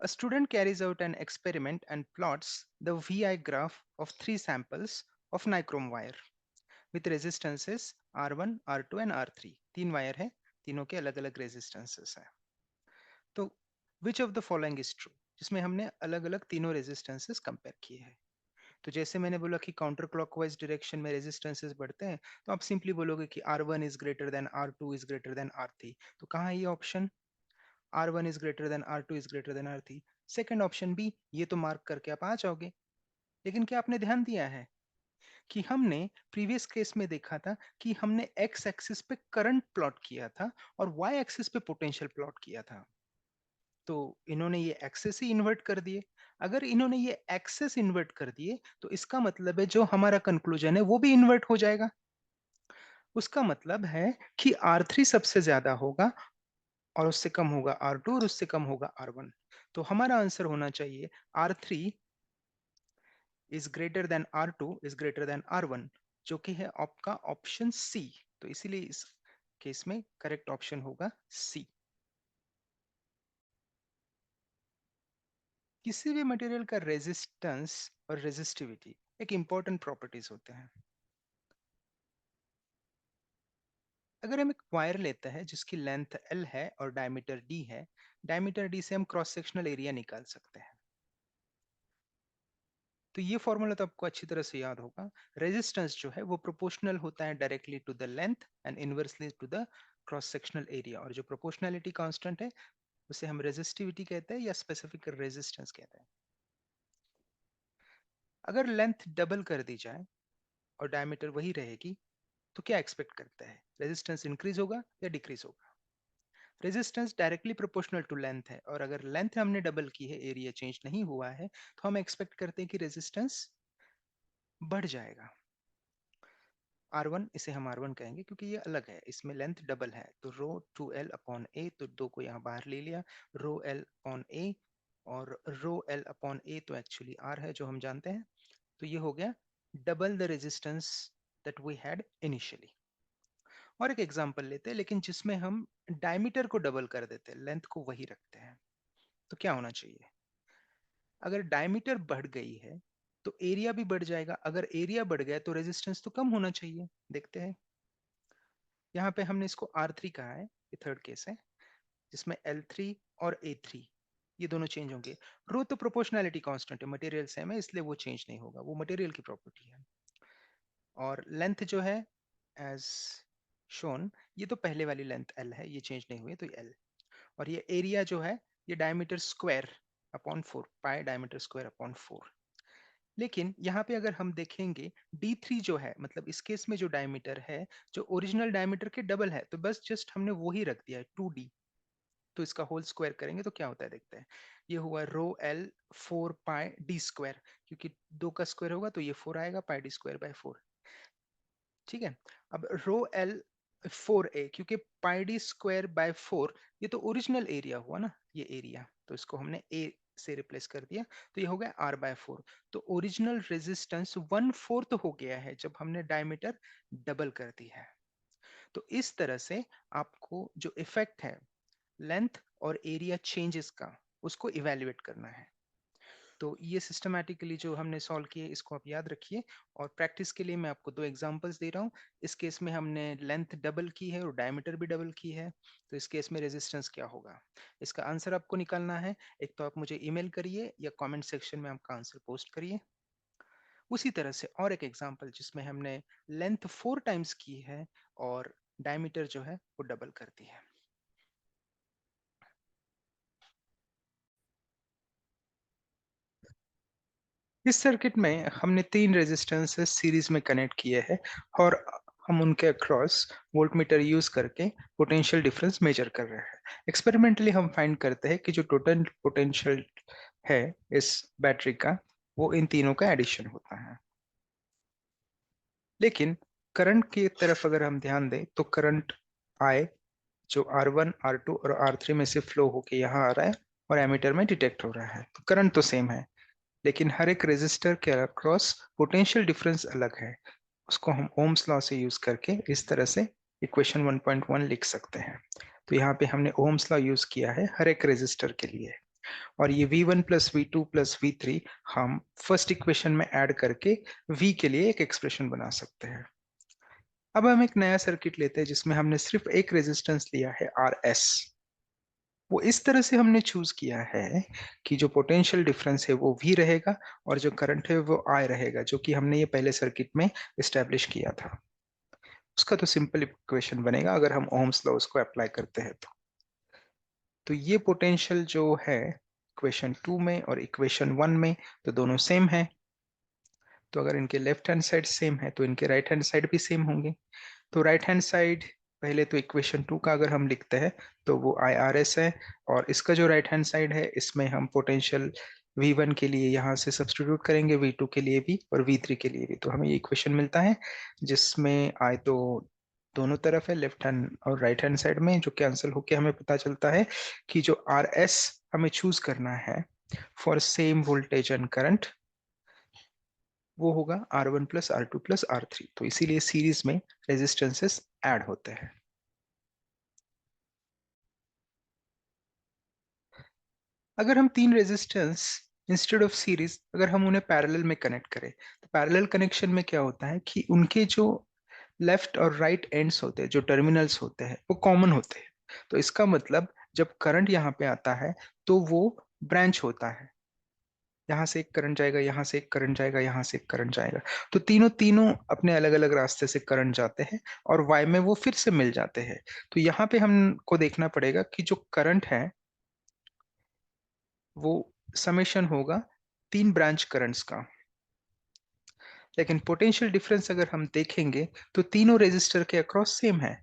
a student carries out an experiment and plots the VI graph of 3 samples of nichrome wire with resistances R1, R2 and R3। 3 wire है, तीनों के अलग अलग रेजिस्टेंसेस है। तो which of the following is true, जिसमें हमने अलग अलग तीनों रेजिस्टेंसेस कंपेयर किए हैं। तो जैसे मैंने बोला कि काउंटर क्लॉकवाइज डायरेक्शन में रेजिस्टेंसेस बढ़ते हैं, तो आप सिंपली बोलोगे कि R1 is greater than R2 is greater than R3। तो कहाँ है ये option, R1 is greater than R2 is greater than R3, second option B, ये तो मार्क करके आप आ जाओगे। लेकिन क्या आपने ध्यान दिया है कि हमने प्रीवियस केस में देखा था कि हमने एक्स एक्सिस पे करंट प्लॉट किया था और वाई एक्सिस पे पोटेंशियल प्लॉट किया था। तो इन्होंने ये एक्सेस ही इन्वर्ट कर दिए। अगर इन्होंने ये एक्सेस इन्वर्ट कर दिए तो इसका मतलब है जो हमारा कंक्लूजन है वो भी इन्वर्ट हो जाएगा। उसका मतलब है कि R3 सबसे ज्यादा होगा और उससे कम होगा R2 और उससे कम होगा R1। तो हमारा आंसर होना चाहिए R3 is greater than R2 is greater then R1, जो कि है आपका ऑप्शन सी। तो इसीलिए इस केस में करेक्ट ऑप्शन होगा सी। किसी भी मटेरियल का रेजिस्टेंस और रेजिस्टिविटी एक इंपॉर्टेंट प्रॉपर्टीज होते हैं। अगर हम एक वायर लेते हैं जिसकी लेंथ L है और डायमीटर D है, डायमीटर D से हम क्रॉस सेक्शनल एरिया निकाल सकते हैं। तो ये फॉर्मूला तो आपको अच्छी तरह से याद होगा। रेजिस्टेंस जो है वो प्रोपोर्शनल होता है directly to the length and inversely to the cross sectional area, और जो प्रोपोर्शनैलिटी कांस्टेंट है उसे हम रेजिस्टिविटी कहते हैं या स्पेसिफिक रेजिस्टेंस कहते हैं। अगर लेंथ डबल कर दी जाए और डायमीटर वही रहेगी तो क्या एक्सपेक्ट करते हैं, रेजिस्टेंस इंक्रीज होगा या डिक्रीज होगा। Resistance directly proportional to length है, और अगर लेंथ हमने डबल की है, एरिया चेंज नहीं हुआ है, तो हम एक्सपेक्ट करते हैं कि रेजिस्टेंस बढ़ जाएगा। R1 इसे हम R1 कहेंगे क्योंकि ये अलग है, इसमें लेंथ डबल है। तो रो 2L अपॉन ए, तो दो को यहाँ बाहर ले लिया, रो L अपॉन ए, और रो L अपॉन ए तो एक्चुअली R है जो हम जानते हैं। तो ये हो गया double the resistance that we had initially. और एक एग्जांपल लेते हैं लेकिन जिसमें हम डायमीटर को डबल कर देते हैं, लेंथ को वही रखते हैं। तो क्या होना चाहिए, अगर डायमीटर बढ़ गई है तो एरिया भी बढ़ जाएगा, अगर एरिया बढ़ गया तो रेजिस्टेंस तो कम होना चाहिए। देखते हैं, यहाँ पे हमने इसको R3 कहा है, ये थर्ड केस है जिसमें L3 और A3 ये दोनों चेंज होंगे। रो तो प्रोपोर्शनैलिटी कांस्टेंट है, मटेरियल सेम है इसलिए वो चेंज नहीं होगा, वो मटेरियल की प्रॉपर्टी है। और लेंथ जो है एज शोन, ये तो पहले वाली लेंथ L है, ये चेंज नहीं हुई तो L। और ये एरिया जो है ये डायमीटर स्क्वायर अपॉन 4, पाई डायमीटर स्क्वायर अपॉन 4। लेकिन यहाँ पे अगर हम देखेंगे D3 जो है, मतलब इस केस में जो डायमीटर है जो ओरिजिनल डायमीटर के डबल है, तो बस जस्ट हमने वो ही रख दिया है 2D। तो इसका होल स्क्वायर करेंगे तो क्या होता है देखते हैं। ये हुआ रो L 4 पाई D स्क्वायर, क्योंकि दो का स्क्वायर होगा तो ये 4 आएगा, पाई D स्क्वायर बाय 4। ठीक है, अब रो L 4A, क्योंकि पाई D स्क्वायर बाय 4 ये तो ओरिजिनल एरिया हुआ ना, ये एरिया, तो इसको हमने A से रिप्लेस कर दिया, तो ये हो गया R बाय 4। तो ओरिजिनल रेजिस्टेंस 1/4 हो गया है जब हमने डायमीटर डबल कर दी है। तो इस तरह से आपको जो इफेक्ट है लेंथ और एरिया चेंजेस का, उसको इवेल्युएट करना है। तो ये सिस्टमैटिकली जो हमने सॉल्व किए इसको आप याद रखिए, और प्रैक्टिस के लिए मैं आपको दो एग्जांपल्स दे रहा हूँ। इस केस में हमने लेंथ डबल की है और डायमीटर भी डबल की है, तो इस केस में रेजिस्टेंस क्या होगा, इसका आंसर आपको निकालना है। एक तो आप मुझे ईमेल करिए या कमेंट सेक्शन में आपका आंसर पोस्ट करिए। उसी तरह से और एक एग्जांपल जिसमें हमने लेंथ 4 टाइम्स की है और डायमीटर जो है वो डबल कर दी है। इस सर्किट में हमने 3 रेजिस्टेंसेस सीरीज में कनेक्ट किए हैं और हम उनके अक्रॉस वोल्टमीटर यूज करके पोटेंशियल डिफरेंस मेजर कर रहे हैं। एक्सपेरिमेंटली हम फाइंड करते हैं कि जो टोटल पोटेंशियल है इस बैटरी का, वो इन तीनों का एडिशन होता है। लेकिन करंट की तरफ अगर हम ध्यान दें तो करंट I जो R1, R2 और R3 में से फ्लो होके यहाँ आ रहा है और एमीटर में डिटेक्ट हो रहा है, तो करंट तो सेम है, लेकिन हर एक रेजिस्टर के अक्रॉस पोटेंशियल डिफरेंस अलग है। उसको हम ओम्स लॉ से यूज करके इस तरह से इक्वेशन 1.1 लिख सकते हैं। तो यहाँ पे हमने ओम्स लॉ यूज किया है हर एक रेजिस्टर के लिए, और ये V1 plus V2 plus V3 हम फर्स्ट इक्वेशन में ऐड करके V के लिए एक एक्सप्रेशन बना सकते हैं। अब हम एक नया सर्किट लेते हैं जिसमें हमने सिर्फ एक रेजिस्टेंस लिया है RS। वो इस तरह से हमने चूज किया है कि जो पोटेंशियल डिफरेंस है वो V रहेगा और जो करंट है वो I रहेगा, जो कि हमने ये पहले सर्किट में एस्टेब्लिश किया था। उसका तो सिंपल इक्वेशन बनेगा अगर हम ओम्स लॉ उसको अप्लाई करते हैं तो ये पोटेंशियल जो है इक्वेशन 2 में और इक्वेशन 1 में तो दोनों सेम है। तो अगर इनके लेफ्ट हैंड साइड सेम है तो इनके राइट हैंड साइड भी सेम होंगे। तो राइट हैंड साइड पहले तो इक्वेशन 2 का अगर हम लिखते हैं तो वो IRS है, और इसका जो राइट हैंड साइड है इसमें हम पोटेंशियल V1 के लिए यहाँ से सब्सटीट्यूट करेंगे, V2 के लिए भी और V3 के लिए भी। तो हमें ये इक्वेशन मिलता है जिसमें I तो दोनों तरफ है, लेफ्ट हैंड और राइट हैंड साइड में, जो कैंसिल होके हमें पता चलता है कि जो RS हमें चूज करना है for same voltage and current वो होगा R1 plus R2 plus R3। तो इसीलिए सीरीज में रेजिस्टेंसेस ऐड होते हैं। अगर हम तीन रेजिस्टेंस इंस्टेड ऑफ सीरीज अगर हम उन्हें पैरेलल में कनेक्ट करें तो पैरेलल कनेक्शन में क्या होता है कि उनके जो लेफ्ट और राइट एंड्स होते हैं, जो टर्मिनल्स होते हैं वो कॉमन होते हैं। तो इसका मतलब जब करंट यहाँ पे आता है तो वो ब्रांच होता है, यहाँ से एक करंट जाएगा, यहाँ से एक करंट जाएगा, यहाँ से एक करंट जाएगा। तो तीनों तीनों अपने अलग अलग रास्ते से करंट जाते हैं और वाई में वो फिर से मिल जाते हैं। तो यहाँ पे हमको देखना पड़ेगा कि जो करंट है वो समेशन होगा तीन ब्रांच करंट्स का। लेकिन पोटेंशियल डिफरेंस अगर हम देखेंगे तो तीनों रेजिस्टर के अक्रॉस सेम है।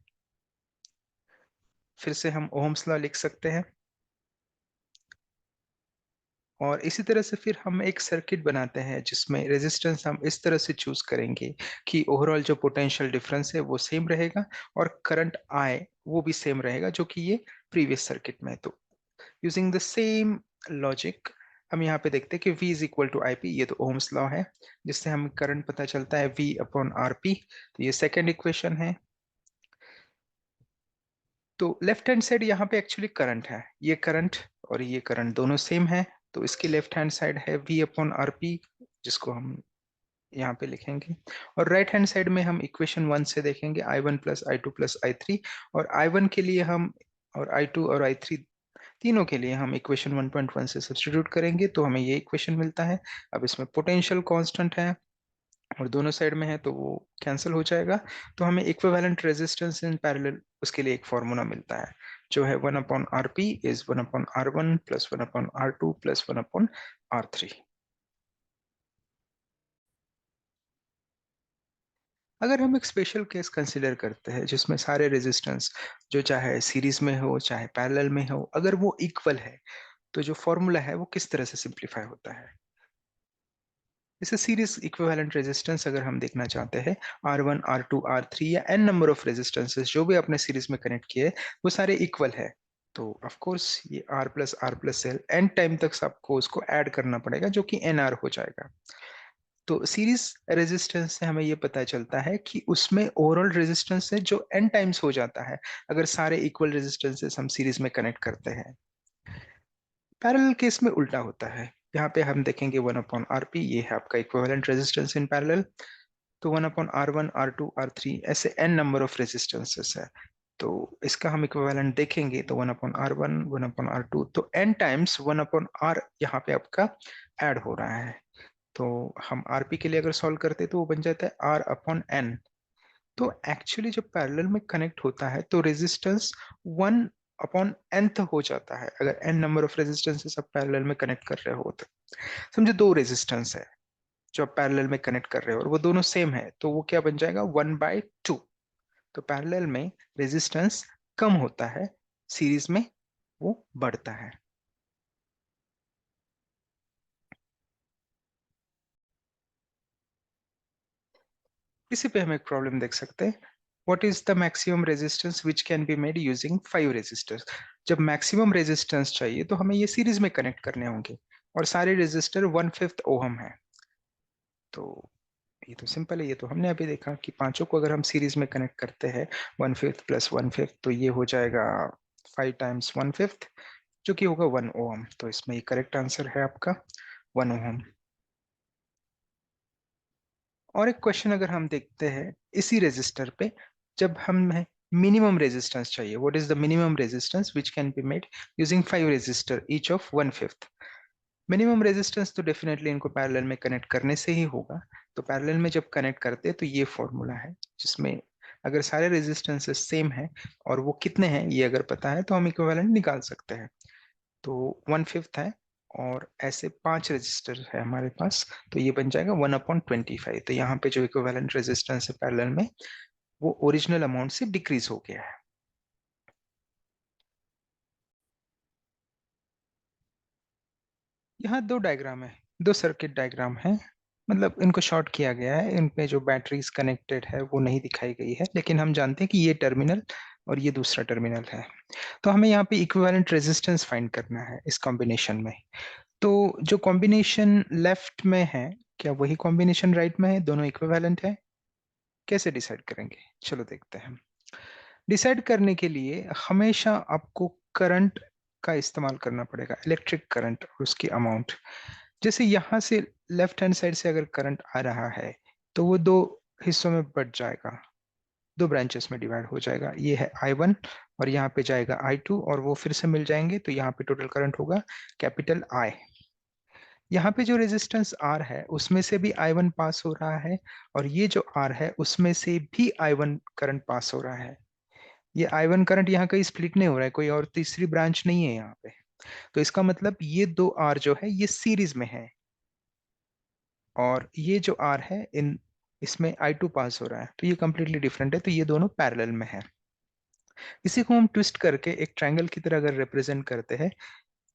फिर से हम ओहम्स लॉ लिख सकते हैं और इसी तरह से फिर हम एक सर्किट बनाते हैं जिसमें रेजिस्टेंस हम इस तरह से चूज करेंगे कि ओवरऑल जो पोटेंशियल डिफरेंस है वो सेम रहेगा और करंट आए वो भी सेम रहेगा, जो कि ये प्रीवियस सर्किट में है। तो यूजिंग द सेम लॉजिक हम यहाँ पे देखते हैं कि V is equal to I P, ये तो ओम्स लॉ है जिससे हमें करंट पता चलता है V अपॉन आर पी। तो ये सेकेंड इक्वेशन है। तो लेफ्ट हैंड साइड यहाँ पे एक्चुअली करंट है, ये करंट और ये करंट दोनों सेम है। तो इसकी लेफ्ट हैंड साइड है V अपॉन आर पी, जिसको हम यहाँ पे लिखेंगे। और राइट हैंड साइड में हम इक्वेशन 1 से देखेंगे I1 plus I2 plus I3, और I1 के लिए हम और I2 और I3 तीनों के लिए हम इक्वेशन 1.1 से सब्स्टिट्यूट करेंगे तो हमें ये इक्वेशन मिलता है। अब इसमें पोटेंशियल कांस्टेंट है और दोनों साइड में है तो वो कैंसिल हो जाएगा। तो हमें इक्विवेलेंट रेजिस्टेंस इन पैरेलल उसके लिए एक फॉर्मूला मिलता है जो है 1 upon R P is 1 upon R1 plus 1 upon R2 plus 1 upon R3। अगर हम एक स्पेशल केस कंसिडर करते हैं जिसमें सारे रेजिस्टेंस जो चाहे सीरीज में हो चाहे पैरेलल में हो अगर वो इक्वल है तो जो फॉर्मूला है वो किस तरह से सिंप्लीफाई होता है। इसे सीरीज इक्विवेलेंट रेजिस्टेंस अगर हम देखना चाहते हैं R1 R2 R3 या n नंबर ऑफ रेजिस्टेंसेस जो भी आपने सीरीज में कनेक्ट किए वो सारे इक्वल है, तो ऑफ कोर्स ये R plus L n time तक आपको उसको ऐड करना पड़ेगा जो कि NR हो जाएगा। तो सीरीज रेजिस्टेंस से हमें ये पता चलता है कि उसमें ओवरऑल रेजिस्टेंस है जो n टाइम्स हो जाता है अगर सारे इक्वल रेजिस्टेंसेस हम सीरीज में कनेक्ट करते हैं। पैरेलल केस में उल्टा होता है। यहाँ पे हम देखेंगे 1 अपॉन आर पी, ये है आपका इक्विवेलेंट रेजिस्टेंस इन पैरेलल। तो 1 अपॉन R1 R2 R3 ऐसे n नंबर ऑफ रेजिस्टेंसेस है। तो इसका हम इक्विवेलेंट देखेंगे तो 1 अपॉन R1 1 अपॉन R2 तो n टाइम्स 1 अपॉन R यहाँ पे आपका ऐड हो रहा है। तो हम RP के लिए अगर सॉल्व करते तो वो बन जाता है R अपॉन n। तो एक्चुअली जब पैरेलल में कनेक्ट होता है तो रेजिस्टेंस 1 अपॉन nth हो जाता है अगर n नंबर ऑफ रेजिस्टेंसेस आप पैरेलल में कनेक्ट कर रहे हो तो। समझे दो रेजिस्टेंस है जो आप पैरेलल में कनेक्ट कर रहे हो और वो दोनों सेम है तो वो क्या बन जाएगा 1/2। तो पैरेलल में रेजिस्टेंस कम होता है, सीरीज में वो बढ़ता है। इसी पे हम एक प्रॉब्लम देख सकते हैं। What is the maximum resistance which can be made using 5 resistors. जब मैक्सिमम रेजिस्टेंस चाहिए तो हमें ये सीरीज में कनेक्ट करने होंगे और सारे रेजिस्टर 1/5 ओहम है। तो ये तो सिंपल है, ये तो हमने अभी देखा कि पांचों को अगर हम सीरीज में कनेक्ट करते हैं 1/5 + 1/5 तो ये हो जाएगा 5 × 1/5 जो कि होगा 1 ओम। तो इसमें ये करेक्ट आंसर है आपका 1 ओम। और एक क्वेश्चन अगर हम देखते हैं इसी रेजिस्टर पे, जब हमें मिनिमम रेजिस्टेंस चाहिए, what is the minimum resistance which can be made using 5 resistor each of 1/5। Minimum resistance तो डेफिनेटली इनको पैरेलल में कनेक्ट करने से ही होगा। तो पैरेलल में जब कनेक्ट करते हैं तो ये फॉर्मूला है जिसमें अगर सारे रेजिस्टेंसेस सेम है और वो कितने हैं ये अगर पता है तो हम इक्विवेलेंट निकाल सकते हैं। तो 1/5 है और ऐसे 5 रेजिस्टर है हमारे पास, तो ये बन जाएगा 1/25। तो यहाँ पे जो इक्विवेलेंट रेजिस्टेंस है पैरेलल में वो ओरिजिनल अमाउंट से डिक्रीज हो गया है। यहाँ दो डायग्राम है, दो सर्किट डायग्राम है, मतलब इनको शॉर्ट किया गया है, इनमें जो बैटरीज कनेक्टेड है वो नहीं दिखाई गई है, लेकिन हम जानते हैं कि ये टर्मिनल और ये दूसरा टर्मिनल है। तो हमें यहाँ पे इक्विवेलेंट रेजिस्टेंस फाइंड करना है इस कॉम्बिनेशन में। तो जो कॉम्बिनेशन लेफ्ट में है क्या वही कॉम्बिनेशन राइट में है, दोनों इक्विवेलेंट है? कैसे डिसाइड करेंगे, चलो देखते हैं। डिसाइड करने के लिए हमेशा आपको करंट का इस्तेमाल करना पड़ेगा, इलेक्ट्रिक करंट और उसकी अमाउंट। जैसे यहाँ से लेफ्ट हैंड साइड से अगर करंट आ रहा है तो वो दो हिस्सों में बट जाएगा, दो ब्रांचेस में डिवाइड हो जाएगा। ये है I1 और यहाँ पे जाएगा I2 और वो फिर से मिल जाएंगे, तो यहाँ पे टोटल करंट होगा कैपिटल I। यहाँ पे जो रेजिस्टेंस R है उसमें से भी I1 पास हो रहा है और ये जो R है उसमें से भी I1 करंट पास हो रहा है। ये I1 करंट यहाँ कहीं स्प्लिट नहीं हो रहा है, कोई और तीसरी ब्रांच नहीं है यहाँ पे। तो इसका मतलब ये दो R जो है ये सीरीज में है और ये जो R है इन इसमें I2 पास हो रहा है, तो ये कंप्लीटली डिफरेंट है, तो ये दोनों पैरेलल में है। इसी को हम ट्विस्ट करके एक ट्रायंगल की तरह अगर रिप्रेजेंट करते हैं,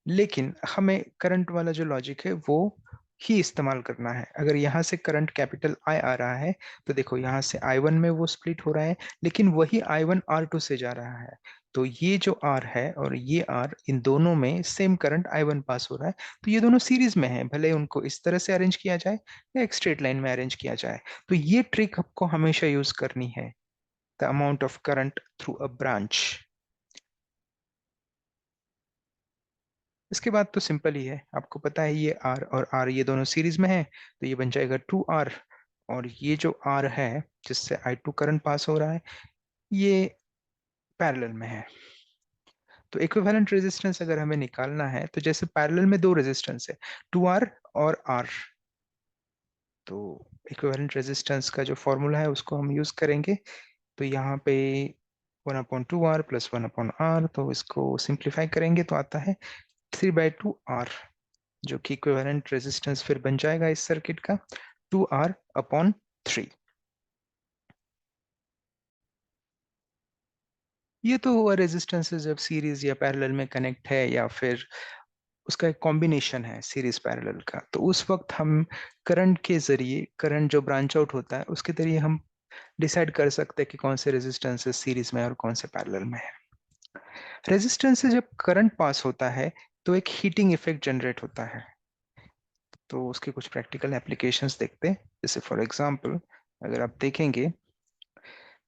लेकिन हमें करंट वाला जो लॉजिक है वो ही इस्तेमाल करना है। अगर यहाँ से करंट कैपिटल I आ रहा है तो देखो यहाँ से I1 में वो स्प्लिट हो रहा है, लेकिन वही I1 R2 से जा रहा है। तो ये जो R है और ये R, इन दोनों में सेम करंट I1 पास हो रहा है, तो ये दोनों सीरीज में है, भले उनको इस तरह से अरेंज किया जाए या एक स्ट्रेट लाइन में अरेंज किया जाए। तो ये ट्रिक आपको हमेशा यूज करनी है, the amount of current through a branch. इसके बाद तो सिंपल ही है, आपको पता है ये R और R ये दोनों सीरीज में है, तो ये बन जाएगा 2R। और ये जो R है जिससे I2 करंट पास हो रहा है ये पैरेलल में है। तो इक्विवेलेंट रेजिस्टेंस अगर हमें निकालना है तो जैसे पैरेलल में दो रेजिस्टेंस है 2R और R, तो इक्विवेलेंट रेजिस्टेंस का जो फॉर्मूला है उसको हम यूज करेंगे। तो यहाँ पे 1/2R + 1/R, तो इसको सिंप्लीफाई करेंगे तो आता है 3/2R, जो कि इक्विवेलेंट रेजिस्टेंस फिर बन जाएगा इस सर्किट का 2R/3। ये तो हुआ रेजिस्टेंस जब सीरीज या पैरेलल में कनेक्ट है या फिर उसका एक कॉम्बिनेशन है सीरीज पैरेलल का, तो उस वक्त हम करंट के जरिए, करंट जो ब्रांच आउट होता है उसके जरिए हम डिसाइड कर सकते हैं कि कौन से रेजिस्टेंस सीरीज में है और कौन से पैरेलल में है। रेजिस्टेंस से जब करंट पास होता है तो एक हीटिंग इफेक्ट जनरेट होता है, तो उसके कुछ प्रैक्टिकल एप्लीकेशंस देखते हैं। जैसे फॉर एग्जांपल अगर आप देखेंगे,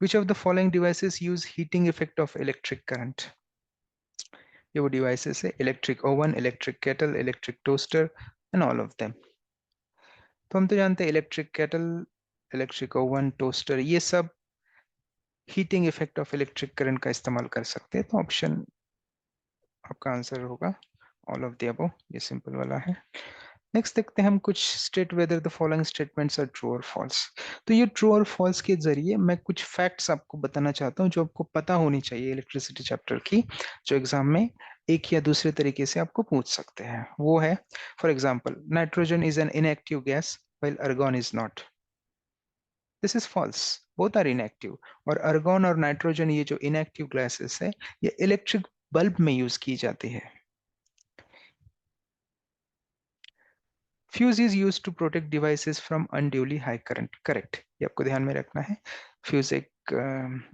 which of the following devices use heating effect of electric current. ये वो डिवाइसेस है, electric oven, electric kettle, electric toaster and all of them. तो हम तो जानते हैं electric kettle, electric oven, toaster ये सब heating effect of electric current का इस्तेमाल कर सकते हैं। तो ऑप्शन आपका आंसर होगा ऑल ऑफ द अबव, ये सिंपल वाला है। नेक्स्ट देखते हैं हम कुछ state whether the following statements are true और फॉल्स। तो ये ट्रू और फॉल्स के जरिए मैं कुछ फैक्ट्स आपको बताना चाहता हूँ जो आपको पता होनी चाहिए इलेक्ट्रिसिटी चैप्टर की, जो एग्जाम में एक या दूसरे तरीके से आपको पूछ सकते हैं। वो है for example nitrogen is an inactive gas while argon is not. This is false, both are inactive. और अर्गोन और नाइट्रोजन ये जो इनएक्टिव गैसेस है ये इलेक्ट्रिक बल्ब में यूज की जाती है। Fuse is use to protect devices from unduly high current, correct, ये आपको ध्यान में रखना है। फ्यूज एक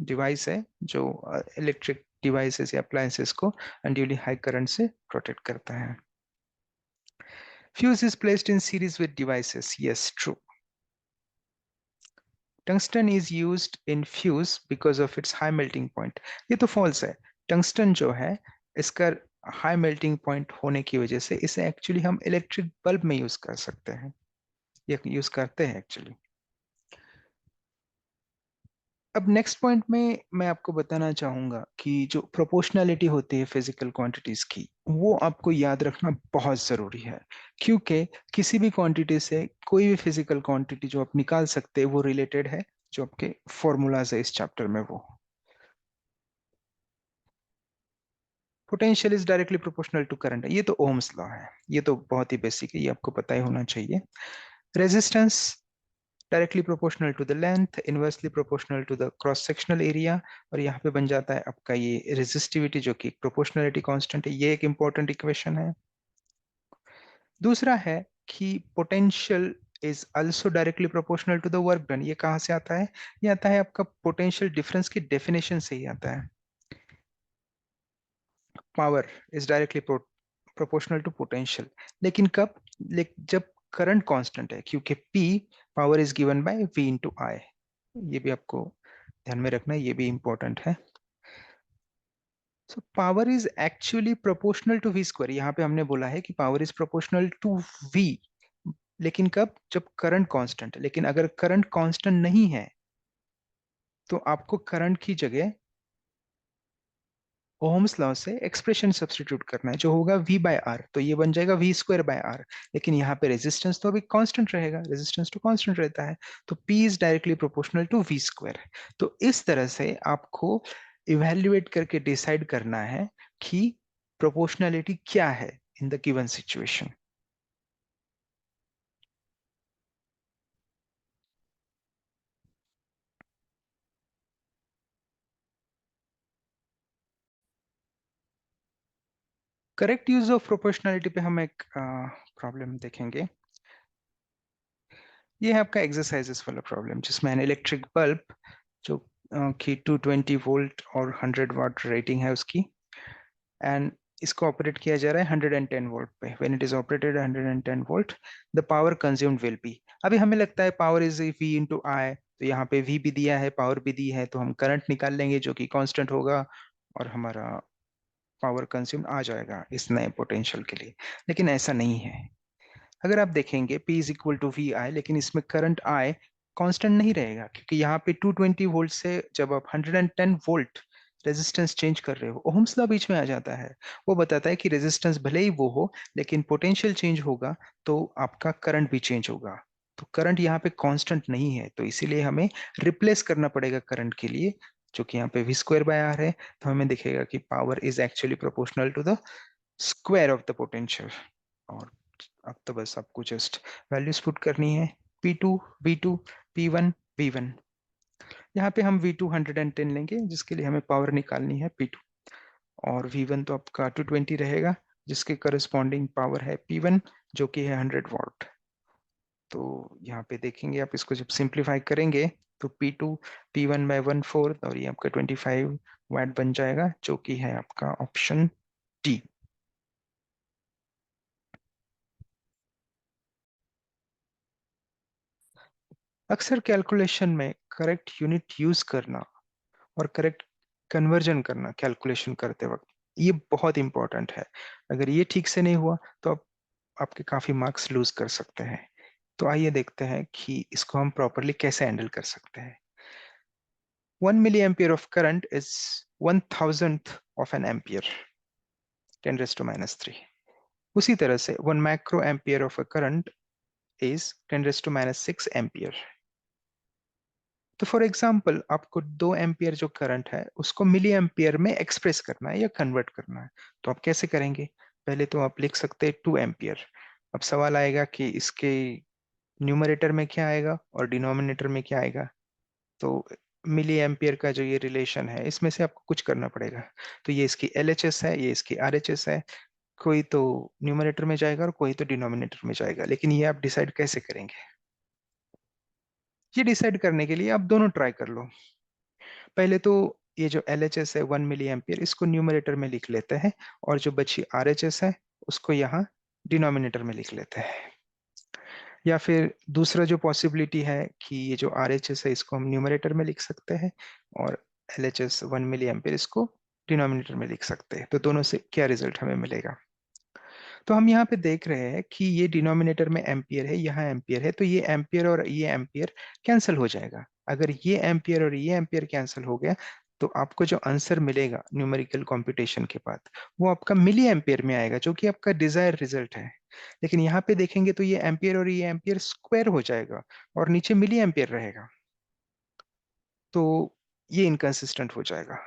डिवाइस है जो इलेक्ट्रिक डिवाइसेस या अप्लायंसेस को अनड्यूली हाई करंट से प्रोटेक्ट करता है। Fuse is placed in series with devices, yes true. Tungsten is used in fuse because of its high melting point. ये तो फॉल्स है। टंगस्टन जो है, इसका हाई मेल्टिंग पॉइंट होने की वजह से इसे एक्चुअली हम इलेक्ट्रिक बल्ब में यूज कर सकते हैं, ये यूज करते हैं एक्चुअली। अब नेक्स्ट पॉइंट में मैं आपको बताना चाहूंगा कि जो प्रोपोर्शनैलिटी होती है फिजिकल क्वांटिटीज की, वो आपको याद रखना बहुत जरूरी है। क्योंकि किसी भी क्वांटिटी से कोई भी फिजिकल क्वांटिटी जो आप निकाल सकते हैं वो रिलेटेड है जो आपके फॉर्मूलाज है इस चैप्टर में वो। Potential is directly proportional to current, ये तो ओम्स लॉ है, ये तो बहुत ही बेसिक है, ये आपको पता ही होना चाहिए। Resistance directly proportional to the length, inversely proportional to the cross sectional area. और यहाँ पे बन जाता है आपका ये रेजिस्टिविटी जो कि प्रोपोर्शनलिटी कांस्टेंट है, ये एक इंपॉर्टेंट इक्वेशन है। दूसरा है कि potential is also directly proportional to the work done. ये कहाँ से आता है? ये आता है आपका पोटेंशियल डिफरेंस की डेफिनेशन से ही आता है। Power is directly proportional to potential, लेकिन कब? जब करंट कांस्टेंट है, क्योंकि P power is given by V into I. ये भी आपको ध्यान में रखना है, ये भी इंपॉर्टेंट है। So power is actually proportional to V square. यहाँ पे हमने बोला है कि power is proportional to V, लेकिन कब? जब करंट कांस्टेंट है। लेकिन अगर करंट कांस्टेंट नहीं है तो आपको करंट की जगह ओहम्स लॉ से एक्सप्रेशन सब्स्टिट्यूट करना है जो होगा V बाय आर, तो ये बन जाएगा V स्क्वायर बाय आर। लेकिन यहाँ पे रेजिस्टेंस तो अभी कांस्टेंट रहेगा, रेजिस्टेंस तो कांस्टेंट रहता है, तो P is directly proportional to V square. तो इस तरह से आपको इवेल्युएट करके डिसाइड करना है कि प्रोपोर्शनैलिटी क्या है in the given situation. Correct use of proportionality पे हम एक प्रॉब्लम देखेंगे। ये है आपका एक्सरसाइजेस वाला प्रॉब्लम, जिसमें एन इलेक्ट्रिक बल्ब जो कि 220 वोल्ट और 100 वाट रेटिंग है उसकी, एंड इसको ऑपरेट किया जा रहा है 110 वोल्ट पे। When it is operated 110 volt, the power consumed will be. अभी हमें लगता है पावर इज V इंटू आई, तो यहाँ पे V भी दिया है, पावर भी दी है, तो हम करंट निकाल लेंगे जो कि कांस्टेंट होगा और हमारा पावर कंज्यूम आ जाएगा इस नए पोटेंशियल के लिए। लेकिन ऐसा नहीं है। अगर आप देखेंगे P is equal to V I, लेकिन इसमें करंट I कांस्टेंट नहीं रहेगा, क्योंकि यहाँ पे 220 वोल्ट से जब आप 110 वोल्ट रेजिस्टेंस चेंज कर रहे हो, ओहम्स लॉ बीच में आ जाता है। वो बताता है कि रेजिस्टेंस भले ही वो हो, लेकिन पोटेंशियल चेंज होगा तो आपका करंट भी चेंज होगा। तो करंट यहाँ पे कांस्टेंट नहीं है, तो इसीलिए हमें रिप्लेस करना पड़ेगा करंट के लिए, जो कि यहाँ पे V स्क्वायर बाय आर है। तो हमें दिखेगा कि power is actually proportional to the square of the potential. और अब तो बस आपको जस्ट वैल्यूज पुट करनी है, P2 V2 P1 V1। यहाँ पे हम V2 110 लेंगे जिसके लिए हमें पावर निकालनी है P2, और V1 तो आपका 220 रहेगा जिसके करस्पॉन्डिंग पावर है P1 जो कि है 100 वॉट। तो यहाँ पे देखेंगे आप, इसको जब सिंप्लीफाई करेंगे तो P2 P1/1/4 और ये आपका 25 वाट बन जाएगा, जो कि है आपका ऑप्शन डी। अक्सर कैलकुलेशन में करेक्ट यूनिट यूज करना और करेक्ट कन्वर्जन करना कैलकुलेशन करते वक्त, ये बहुत इंपॉर्टेंट है। अगर ये ठीक से नहीं हुआ तो आप आपके काफी मार्क्स लूज कर सकते हैं। तो आइए देखते हैं कि इसको हम प्रॉपरली कैसे हैंडल कर सकते हैं। 1 milli ampere of current is 1,000th of an ampere, 10⁻³ उसी तरह से 1 micro ampere of a current is 10⁻6 ampere. तो फॉर एग्जाम्पल आपको 2 एम्पियर जो करंट है उसको मिली एम्पियर में एक्सप्रेस करना है या कन्वर्ट करना है। तो आप कैसे करेंगे? पहले तो आप लिख सकते हैं 2 एम्पियर। अब सवाल आएगा कि इसके न्यूमरेटर में क्या आएगा और डिनोमिनेटर में क्या आएगा। तो मिली एम्पियर का जो ये रिलेशन है इसमें से आपको कुछ करना पड़ेगा। तो ये इसकी LHS है, ये इसकी RHS है। कोई तो न्यूमरेटर में जाएगा और कोई तो डिनोमिनेटर में जाएगा, लेकिन ये आप डिसाइड कैसे करेंगे? ये डिसाइड करने के लिए आप दोनों ट्राई कर लो। पहले तो ये जो LHS है 1 मिली एम्पियर, इसको न्यूमरेटर में लिख लेते हैं, और जो बची RHS है उसको यहाँ डिनोमिनेटर में लिख लेते हैं। या फिर दूसरा जो पॉसिबिलिटी है कि ये जो RHS है इसको हम न्यूमरेटर में लिख सकते हैं और LHS 1 मिली एम्पियर इसको डिनोमिनेटर में लिख सकते हैं। तो दोनों से क्या रिजल्ट हमें मिलेगा? तो हम यहाँ पे देख रहे हैं कि ये डिनोमिनेटर में एम्पियर है, यहाँ एम्पियर है, तो ये एम्पियर और ये एम्पियर कैंसिल हो जाएगा। अगर ये एम्पियर और ये एम्पियर कैंसिल हो गया तो आपको जो आंसर मिलेगा न्यूमेरिकल कंप्यूटेशन के बाद वो आपका मिली एम्पियर में आएगा, जो कि आपका डिजायर रिजल्ट है। लेकिन यहाँ पे देखेंगे तो ये एम्पियर और ये एम्पियर स्क्वायर हो जाएगा और नीचे मिली एम्पियर रहेगा, तो ये इनकंसिस्टेंट हो जाएगा।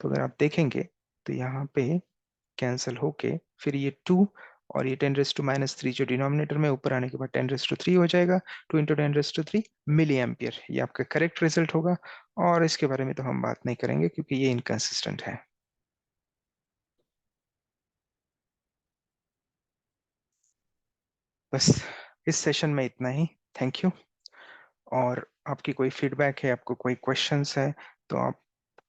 तो अगर आप देखेंगे तो यहाँ पे कैंसिल होके फिर ये 2 और ये 10⁻³ जो डिनोमिनेटर में ऊपर आने के बाद 10⁻³ हो जाएगा। 2 इंटू 10⁻³ मिली एम्पियर, ये आपका करेक्ट रिजल्ट होगा। और इसके बारे में तो हम बात नहीं करेंगे क्योंकि ये इनकंसिस्टेंट है। बस इस सेशन में इतना ही। Thank you. और आपकी कोई फीडबैक है, आपको कोई क्वेश्चंस है तो आप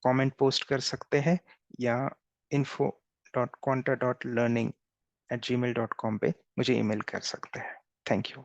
कमेंट पोस्ट कर सकते हैं या info.conta.learning@gmail.com पे मुझे ईमेल कर सकते हैं। Thank you.